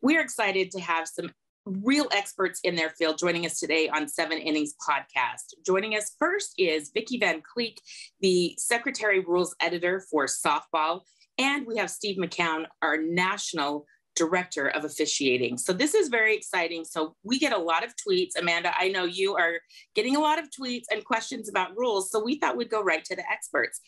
We're excited to have some real experts in their field joining us today on 7 Innings Podcast. Joining us first is Vickie Van Kleeck, the Secretary Rules Editor for softball. And we have Steve McCown, our National Director of Officiating. So this is very exciting. So we get a lot of tweets. Amanda, I know you are getting a lot of tweets and questions about rules. So we thought we'd go right to the experts.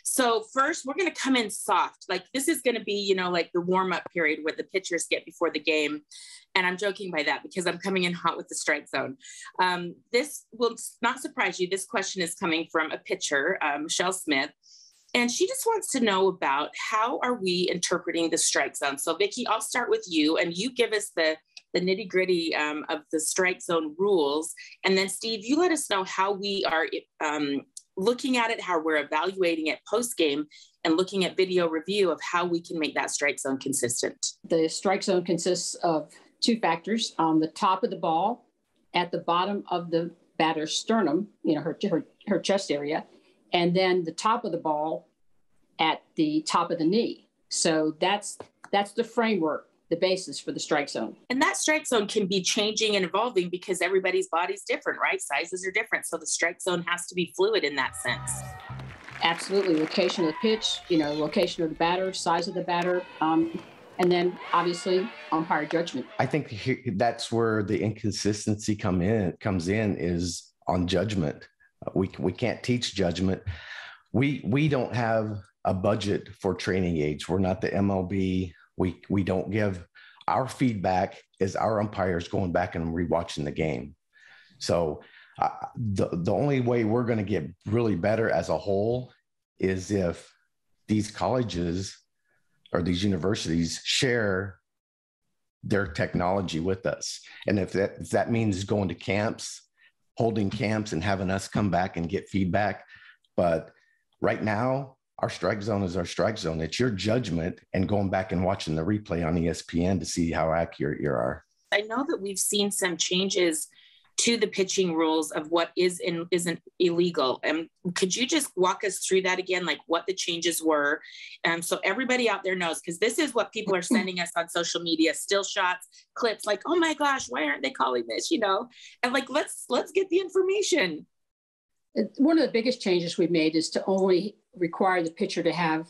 So first, we're going to come in soft. Like this is going to be, like the warm-up period where the pitchers get before the game. And I'm joking by that because I'm coming in hot with the strike zone. This will not surprise you. This question is coming from a pitcher, Michelle Smith. And she just wants to know about how are we interpreting the strike zone. So Vickie, I'll start with you and you give us the nitty gritty of the strike zone rules. And then Steve, you let us know how we are looking at it, how we're evaluating it post-game and looking at video review of how we can make that strike zone consistent. The strike zone consists of two factors: on the top of the ball, at the bottom of the batter's sternum, her chest area, and then the top of the ball at the top of the knee. So that's the framework, the basis for the strike zone. And that strike zone can be changing and evolving because everybody's body's different, right? Sizes are different. So the strike zone has to be fluid in that sense. Absolutely. Location of the pitch, location of the batter, size of the batter, and then obviously umpire judgment. I think that's where the inconsistency comes in is on judgment. We can't teach judgment. We don't have a budget for training aids. We're not the MLB. We don't give our feedback is our umpires going back and rewatching the game. So the only way we're going to get really better as a whole is if these colleges or these universities share their technology with us. And if that means going to camps, holding camps and having us come back and get feedback. But right now, our strike zone is our strike zone. It's your judgment and going back and watching the replay on ESPN to see how accurate you are. I know that we've seen some changes to the pitching rules of what is and isn't illegal. Could you just walk us through that again, like what the changes were? So everybody out there knows, because this is what people are sending us on social media, still shots, clips, like, oh my gosh, why aren't they calling this, And like, let's get the information. One of the biggest changes we've made is to only require the pitcher to have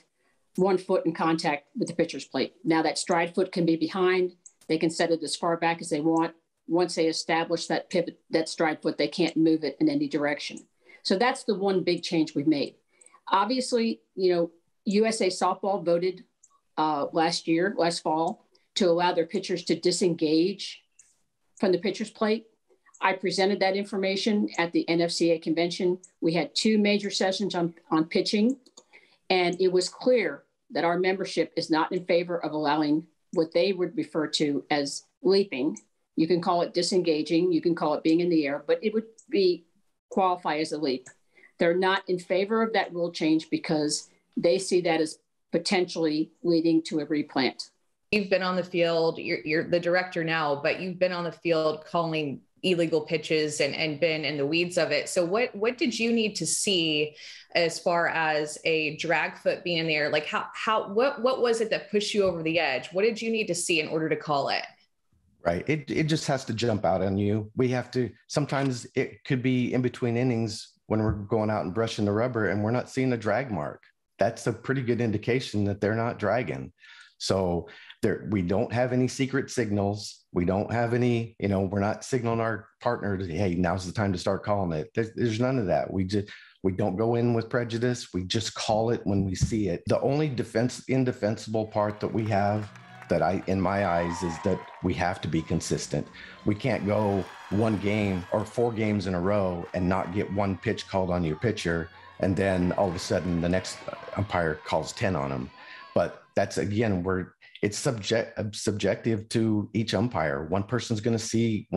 1 foot in contact with the pitcher's plate. Now that stride foot can be behind. They can set it as far back as they want. Once they establish that pivot, that stride foot, they can't move it in any direction. So that's the one big change we've made. Obviously, USA Softball voted last fall, to allow their pitchers to disengage from the pitcher's plate. I presented that information at the NFCA convention. We had 2 major sessions on pitching, and it was clear that our membership is not in favor of allowing what they would refer to as leaping. You can call it disengaging, you can call it being in the air, but it would qualify as a leap. They're not in favor of that rule change because they see that as potentially leading to a replant. You've been on the field, you're the director now, but you've been on the field calling illegal pitches and been in the weeds of it. So what did you need to see as far as a drag foot being in the air? Like what was it that pushed you over the edge? What did you need to see in order to call it? Right. It just has to jump out on you. We have to, sometimes it could be in between innings when we're going out and brushing the rubber and we're not seeing a drag mark. That's a pretty good indication that they're not dragging. So we don't have any secret signals. We don't have any, we're not signaling our partner to, hey, now's the time to start calling it. There's none of that. We don't go in with prejudice. We just call it when we see it. The only indefensible part that we have in my eyes is that we have to be consistent. We can't go 1 game or 4 games in a row and not get 1 pitch called on your pitcher. And then all of a sudden the next umpire calls 10 on them. But that's, again, it's subjective to each umpire. One person's going to see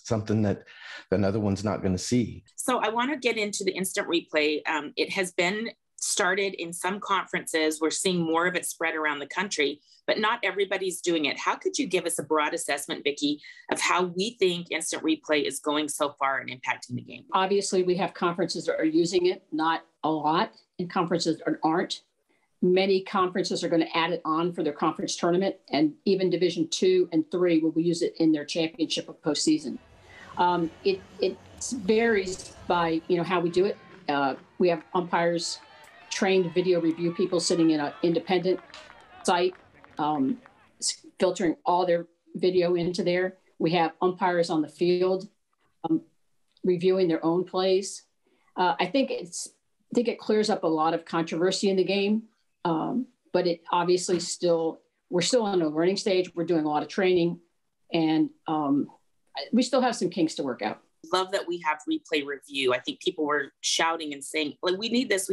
something that another one's not going to see. So I want to get into the instant replay. It has been started in some conferences. We're seeing more of it spread around the country, but not everybody's doing it. How could you give us a broad assessment, Vickie, of how we think instant replay is going so far and impacting the game? Obviously, we have conferences that are using it, not a lot, and conferences that aren't. many conferences are going to add it on for their conference tournament, and even Division II and III will use it in their championship or postseason. It varies by how we do it. We have umpires, trained video review people sitting in an independent site, filtering all their video into there. We have umpires on the field reviewing their own plays. I think it clears up a lot of controversy in the game, but it obviously we're still on a learning stage. We're doing a lot of training, and we still have some kinks to work out. Love that we have replay review. I think people were shouting and saying, like, we need this,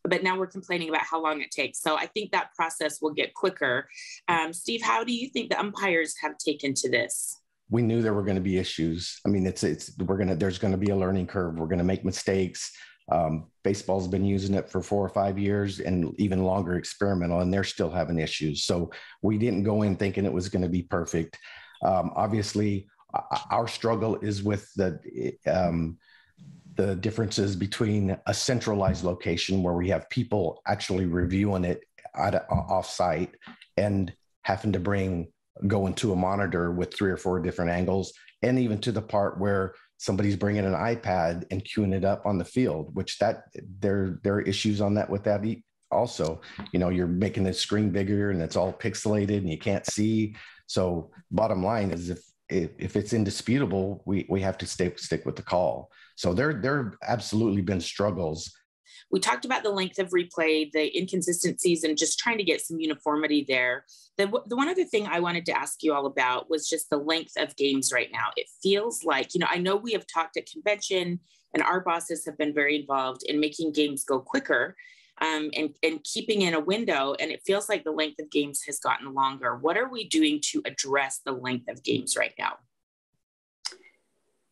but now we're complaining about how long it takes. So I think that process will get quicker. Steve, how do you think the umpires have taken to this? We knew there were going to be issues. I mean, there's going to be a learning curve. We're going to make mistakes. Baseball's been using it for 4 or 5 years and even longer experimental, and they're still having issues. So we didn't go in thinking it was going to be perfect. Obviously, our struggle is with the differences between a centralized location where we have people actually reviewing it off-site and having to go into a monitor with 3 or 4 different angles, and even to the part where somebody's bringing an iPad and queuing it up on the field, which there are issues on that with that also. You're making the screen bigger and it's all pixelated and you can't see. So bottom line is if it's indisputable, we have to stick with the call. So there absolutely been struggles. We talked about the length of replay, the inconsistencies, and just trying to get some uniformity there. The one other thing I wanted to ask you all about was just the length of games right now. It feels like, I know we have talked at convention and our bosses have been very involved in making games go quicker and keeping in a window. And it feels like the length of games has gotten longer. What are we doing to address the length of games right now?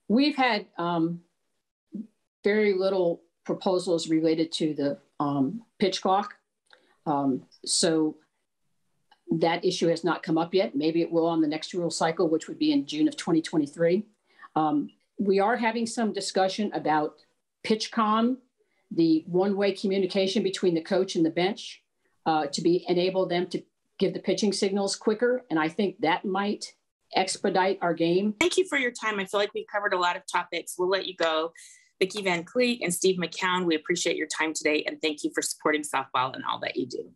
We've had very little proposals related to the pitch clock. So that issue has not come up yet. Maybe it will on the next rule cycle, which would be in June of 2023. We are having some discussion about PitchCom, the one-way communication between the coach and the bench to enable them to give the pitching signals quicker. And I think that might expedite our game. Thank you for your time. I feel like we've covered a lot of topics. We'll let you go. Vickie Van Kleeck and Steve McCown, we appreciate your time today, and thank you for supporting softball and all that you do.